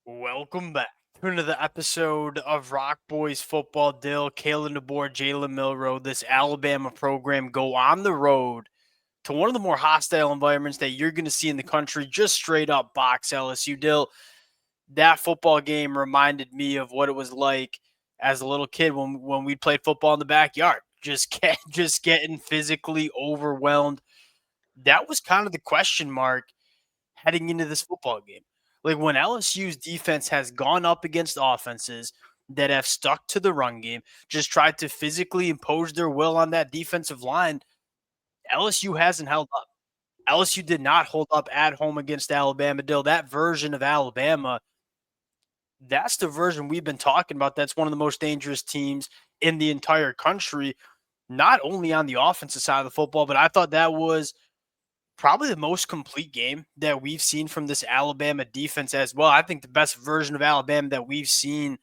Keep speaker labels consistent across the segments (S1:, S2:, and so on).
S1: Welcome back to another episode of Rock Boys Football. Dill, Kalen DeBoer, Jalen Milroe, this Alabama program go on the road to one of the more hostile environments that you're going to see in the country, just straight up box LSU. Dill, that football game reminded me of what it was like as a little kid when we played football in the backyard, just getting physically overwhelmed. That was kind of the question mark heading into this football game. Like when LSU's defense has gone up against offenses that have stuck to the run game, just tried to physically impose their will on that defensive line, LSU hasn't held up. LSU did not hold up at home against Alabama. Dill, that version of Alabama, that's the version we've been talking about. That's one of the most dangerous teams in the entire country, not only on the offensive side of the football, but I thought that was probably the most complete game that we've seen from this Alabama defense as well. I think the best version of Alabama that we've seen,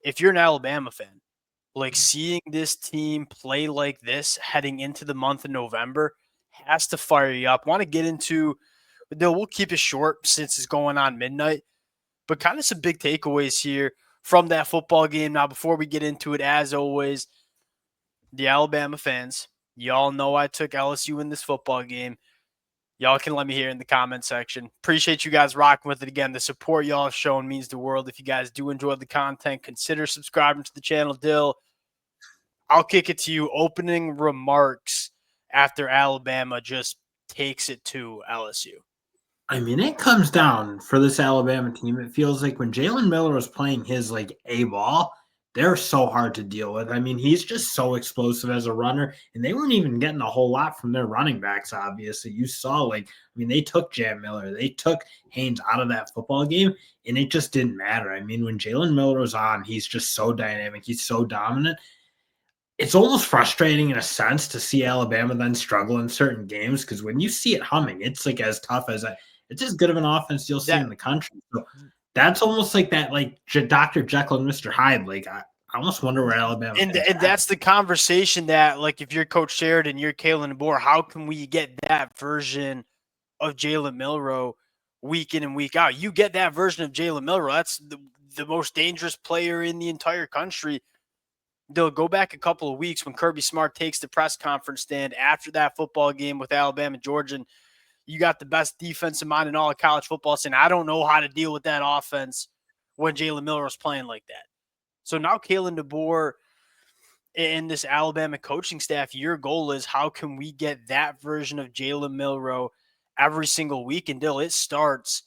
S1: if you're an Alabama fan, like seeing this team play like this heading into the month of November has to fire you up. Want to get into, though we'll keep it short since it's going on midnight, but kind of some big takeaways here from that football game. Now, before we get into it, as always, the Alabama fans, y'all know I took LSU in this football game. Y'all can let me hear in the comment section. Appreciate you guys rocking with it again. The support y'all have shown means the world. If you guys do enjoy the content, consider subscribing to the channel. Dill, I'll kick it to you. Opening remarks after Alabama just takes it to LSU.
S2: I mean, it comes down for this Alabama team. It feels like when Jalen Miller was playing his A ball, they're so hard to deal with. I mean, he's just so explosive as a runner, and they weren't even getting a whole lot from their running backs. Obviously, you saw they took Jam Miller, they took Haynes out of that football game, and it just didn't matter. I mean, when Jalen Miller was on, he's just so dynamic, he's so dominant. It's almost frustrating in a sense to see Alabama then struggle in certain games because when you see it humming, it's as tough as it's as good of an offense you'll see
S1: That
S2: in the country. So that's almost like that, Dr. Jekyll and Mr. Hyde. I almost wonder where Alabama
S1: and
S2: fans
S1: and
S2: are at.
S1: that's the conversation that, like, if you're Coach Sheridan, you're Kalen DeBoer, how can we get that version of Jalen Milroe week in and week out? You get that version of Jalen Milroe. That's the most dangerous player in the entire country. They'll go back a couple of weeks when Kirby Smart takes the press conference stand after that football game with Alabama, Georgia, and you got the best defensive mind in all of college football saying, I don't know how to deal with that offense when Jalen Milroe is playing like that. So now Kalen DeBoer and this Alabama coaching staff, your goal is how can we get that version of Jalen Milroe every single week? And Dill, it starts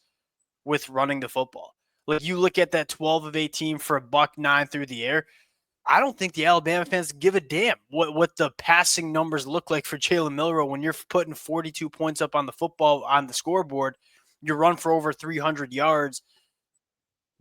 S1: with running the football. Like you look at that 12 of 18 for a $109 through the air. I don't think the Alabama fans give a damn what the passing numbers look like for Jalen Milroe when you're putting 42 points up on the football on the scoreboard. You run for over 300 yards.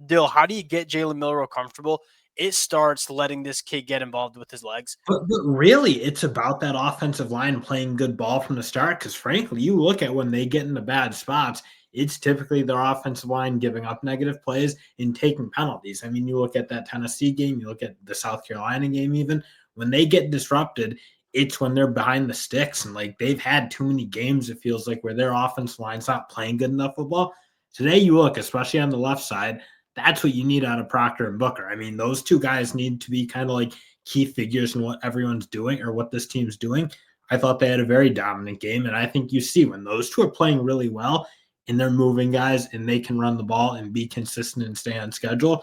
S1: Dill, how do you get Jalen Milroe comfortable? It starts letting this kid get involved with his legs.
S2: But really, it's about that offensive line playing good ball from the start. Because frankly, you look at when they get into bad spots, it's typically their offensive line giving up negative plays and taking penalties. I mean, you look at that Tennessee game, you look at the South Carolina game, even when they get disrupted, it's when they're behind the sticks. And they've had too many games, it feels like, where their offensive line's not playing good enough football. Today, you look, especially on the left side, that's what you need out of Proctor and Booker. I mean, those two guys need to be kind of key figures in what everyone's doing or what this team's doing. I thought they had a very dominant game. And I think you see when those two are playing really well and they're moving guys and they can run the ball and be consistent and stay on schedule,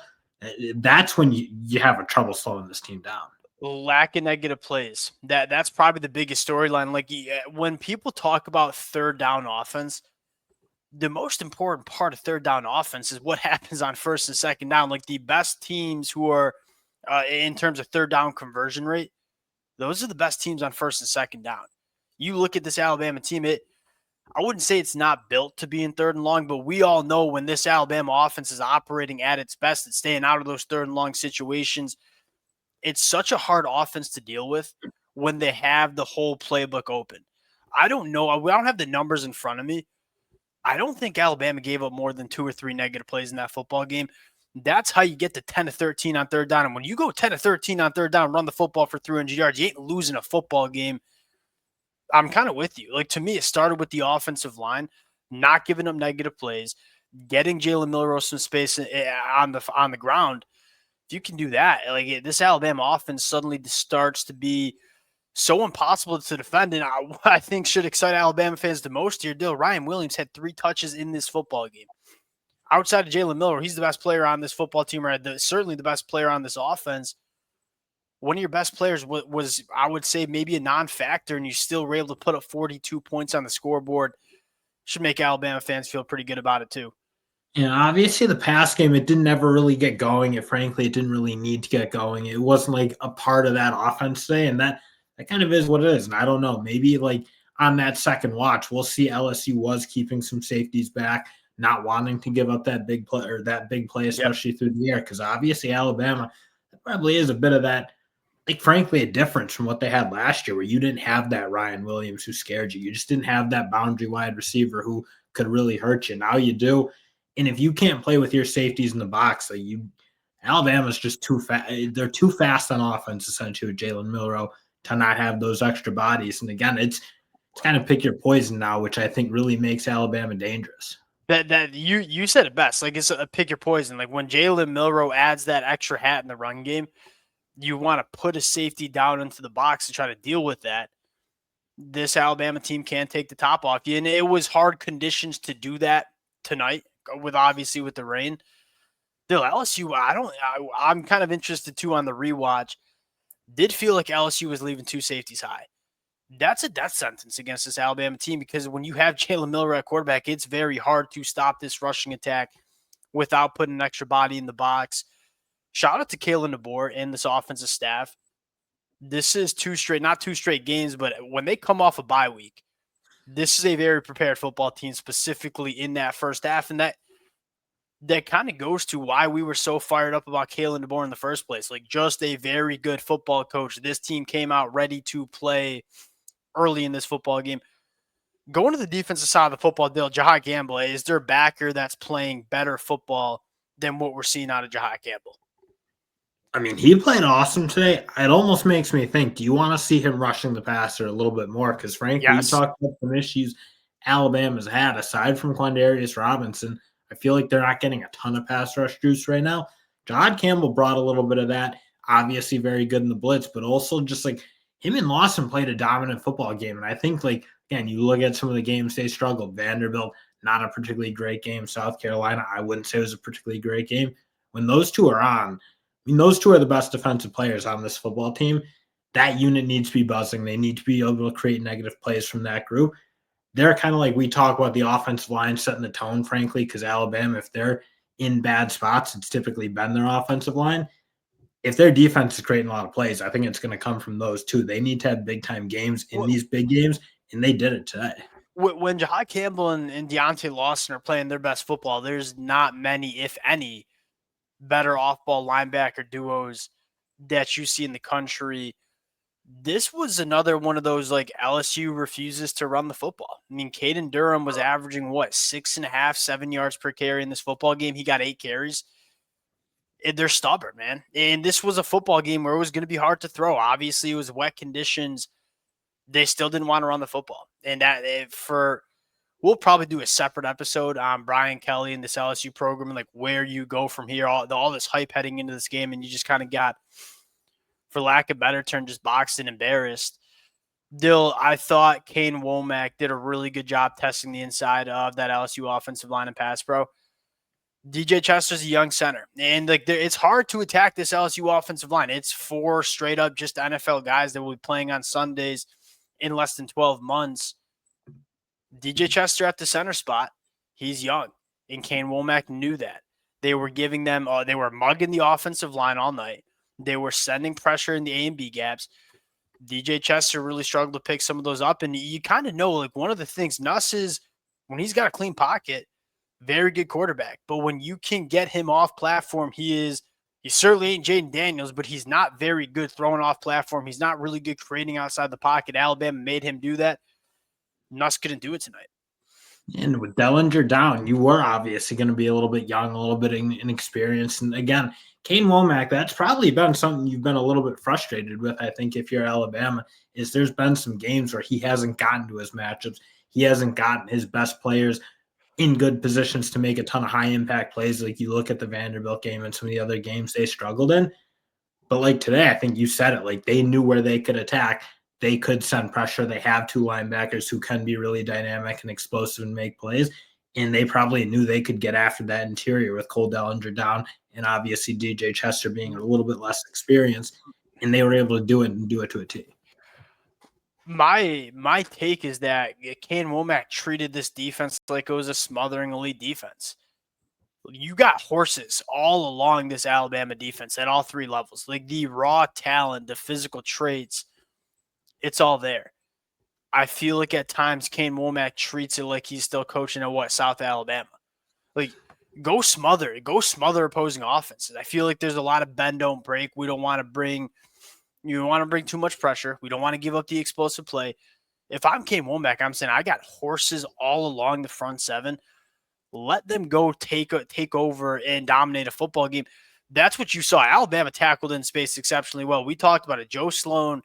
S2: that's when you have a trouble slowing this team down.
S1: Lack of negative plays. That's probably the biggest storyline. Like when people talk about third down offense, the most important part of third down offense is what happens on first and second down. Like the best teams who are in terms of third down conversion rate, those are the best teams on first and second down. You look at this Alabama team, I wouldn't say it's not built to be in third and long, but we all know when this Alabama offense is operating at its best, it's staying out of those third and long situations. It's such a hard offense to deal with when they have the whole playbook open. I don't know. I don't have the numbers in front of me. I don't think Alabama gave up more than 2 or 3 negative plays in that football game. That's how you get to 10 to 13 on third down. And when you go 10 to 13 on third down, run the football for 300 yards, you ain't losing a football game. I'm kind of with you. Like, to me, it started with the offensive line, not giving up negative plays. getting Jalen Milroe some space on the ground. If you can do that, like this Alabama offense suddenly starts to be so impossible to defend, and I think should excite Alabama fans the most here. Ryan Williams had 3 touches in this football game. Outside of Jalen Milroe, he's the best player on this football team, or certainly the best player on this offense. One of your best players was, I would say, maybe a non-factor, and you still were able to put up 42 points on the scoreboard. Should make Alabama fans feel pretty good about it too.
S2: And obviously, the pass game, it didn't ever really get going. It didn't really need to get going. It wasn't like a part of that offense today, and that kind of is what it is. And I don't know, maybe like on that second watch, we'll see LSU was keeping some safeties back, not wanting to give up that big play or that big play, especially through the air, because obviously Alabama probably is a bit of that. Like, frankly, a difference from what they had last year, where you didn't have that Ryan Williams who scared you. You just didn't have that boundary wide receiver who could really hurt you. Now you do. And if you can't play with your safeties in the box, like Alabama's just too fast. They're too fast on offense, essentially, with Jalen Milroe to not have those extra bodies. And again, it's kind of pick your poison now, which I think really makes Alabama dangerous.
S1: That you said it best. Like, it's a pick your poison. Like when Jalen Milroe adds that extra hat in the run game, you want to put a safety down into the box to try to deal with that. This Alabama team can't take the top off you, and it was hard conditions to do that tonight, with the rain. Still, LSU, I'm kind of interested too on the rewatch. Did feel like LSU was leaving 2 safeties high. That's a death sentence against this Alabama team, because when you have Jalen Milroe at quarterback, it's very hard to stop this rushing attack without putting an extra body in the box. Shout out to Kalen DeBoer and this offensive staff. This is not 2 straight games, but when they come off a bye week, this is a very prepared football team, specifically in that first half. And that kind of goes to why we were so fired up about Kalen DeBoer in the first place. Like, just a very good football coach. This team came out ready to play early in this football game. Going to the defensive side of the football deal, Jahad Campbell, is their backer that's playing better football than what we're seeing out of Jahad Campbell?
S2: I mean, he played awesome today. It almost makes me think, do you want to see him rushing the passer a little bit more? Because frankly, you talk about some issues Alabama's had aside from Quandarius Robinson. I feel like they're not getting a ton of pass rush juice right now. Jahad Campbell brought a little bit of that. Obviously very good in the blitz, but also just like him and Lawson played a dominant football game. And I think, like, again, you look at some of the games they struggled. Vanderbilt, not a particularly great game. South Carolina, I wouldn't say it was a particularly great game. When those two are on, I mean, those two are the best defensive players on this football team. That unit needs to be buzzing. They need to be able to create negative plays from that group. They're kind of like, we talk about the offensive line setting the tone, frankly, because Alabama, if they're in bad spots, it's typically been their offensive line. If their defense is creating a lot of plays, I think it's going to come from those two. They need to have big-time games in these big games, and they did it today.
S1: When Jahad Campbell and Deontay Lawson are playing their best football, there's not many, if any, better off-ball linebacker duos that you see in the country. This was another one of those, like, LSU refuses to run the football. I mean, Caden Durham was averaging, 6.5, 7 yards per carry in this football game. He got 8 carries. They're stubborn, man. And this was a football game where it was going to be hard to throw. Obviously, it was wet conditions. They still didn't want to run the football. And we'll probably do a separate episode on Brian Kelly and this LSU program and like where you go from here, all this hype heading into this game, and you just kind of got, for lack of a better term, just boxed and embarrassed. Dill, I thought Kane Womack did a really good job testing the inside of that LSU offensive line and pass pro. DJ Chester's a young center, and like it's hard to attack this LSU offensive line. It's 4 straight up just NFL guys that will be playing on Sundays in less than 12 months. DJ Chester at the center spot, he's young, and Kane Womack knew that. They were giving them, they were mugging the offensive line all night. They were sending pressure in the A and B gaps. DJ Chester really struggled to pick some of those up, and you kind of know, like, one of the things, Nuss is, when he's got a clean pocket, very good quarterback. But when you can get him off platform, he certainly ain't Jaden Daniels, but he's not very good throwing off platform. He's not really good creating outside the pocket. Alabama made him do that. Nuss couldn't do it tonight.
S2: And with Dellinger down, you were obviously going to be a little bit young, a little bit inexperienced. And again, Kane Womack, that's probably been something you've been a little bit frustrated with, I think, if you're Alabama, is there's been some games where he hasn't gotten to his matchups. He hasn't gotten his best players in good positions to make a ton of high impact plays. Like you look at the Vanderbilt game and some of the other games they struggled in. But like today, I think you said it, like they knew where they could attack. They could send pressure. They have two linebackers who can be really dynamic and explosive and make plays. And they probably knew they could get after that interior with Cole Dellinger down and obviously DJ Chester being a little bit less experienced. And they were able to do it and do it to a T.
S1: My take is that Kane Womack treated this defense like it was a smothering elite defense. You got horses all along this Alabama defense at all three levels. Like the raw talent, the physical traits, it's all there. I feel like at times Kane Womack treats it like he's still coaching at South Alabama. Like go smother opposing offenses. I feel like there's a lot of bend don't break. We don't want to bring too much pressure. We don't want to give up the explosive play. If I'm Kane Womack, I'm saying I got horses all along the front seven. Let them go take over and dominate a football game. That's what you saw. Alabama tackled in space exceptionally well. We talked about it. Joe Sloan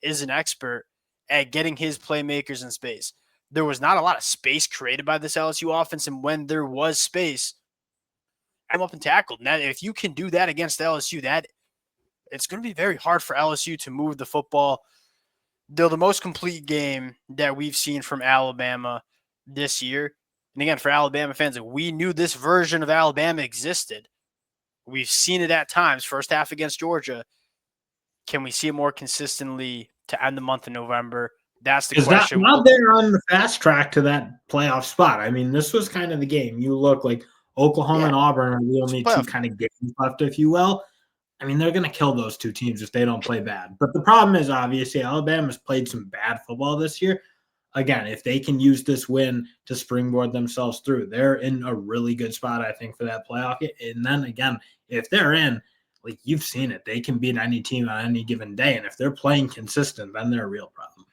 S1: is an expert at getting his playmakers in space. There was not a lot of space created by this LSU offense, and when there was space, I'm up and tackled. Now, if you can do that against LSU, that it's going to be very hard for LSU to move the football. They're the most complete game that we've seen from Alabama this year. And again, for Alabama fans, we knew this version of Alabama existed. We've seen it at times, first half against Georgia. Can we see it more consistently to end the month of November? That's the question.
S2: Now they're on the fast track to that playoff spot. I mean, this was kind of the game. You look like Oklahoma and Auburn are the only two kind of games left, if you will. I mean, they're going to kill those two teams if they don't play bad. But the problem is, obviously, Alabama's played some bad football this year. Again, if they can use this win to springboard themselves through, they're in a really good spot, I think, for that playoff. And then again, if they're in, like you've seen it, they can beat any team on any given day. And if they're playing consistent, then they're a real problem.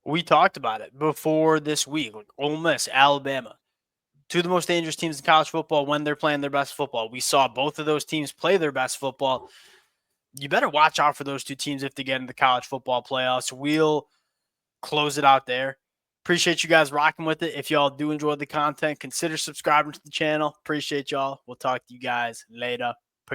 S1: We talked about it before this week. Like Ole Miss, Alabama, two of the most dangerous teams in college football when they're playing their best football. We saw both of those teams play their best football. You better watch out for those two teams if they get into the college football playoffs. We'll close it out there. Appreciate you guys rocking with it. If y'all do enjoy the content, consider subscribing to the channel. Appreciate y'all. We'll talk to you guys later.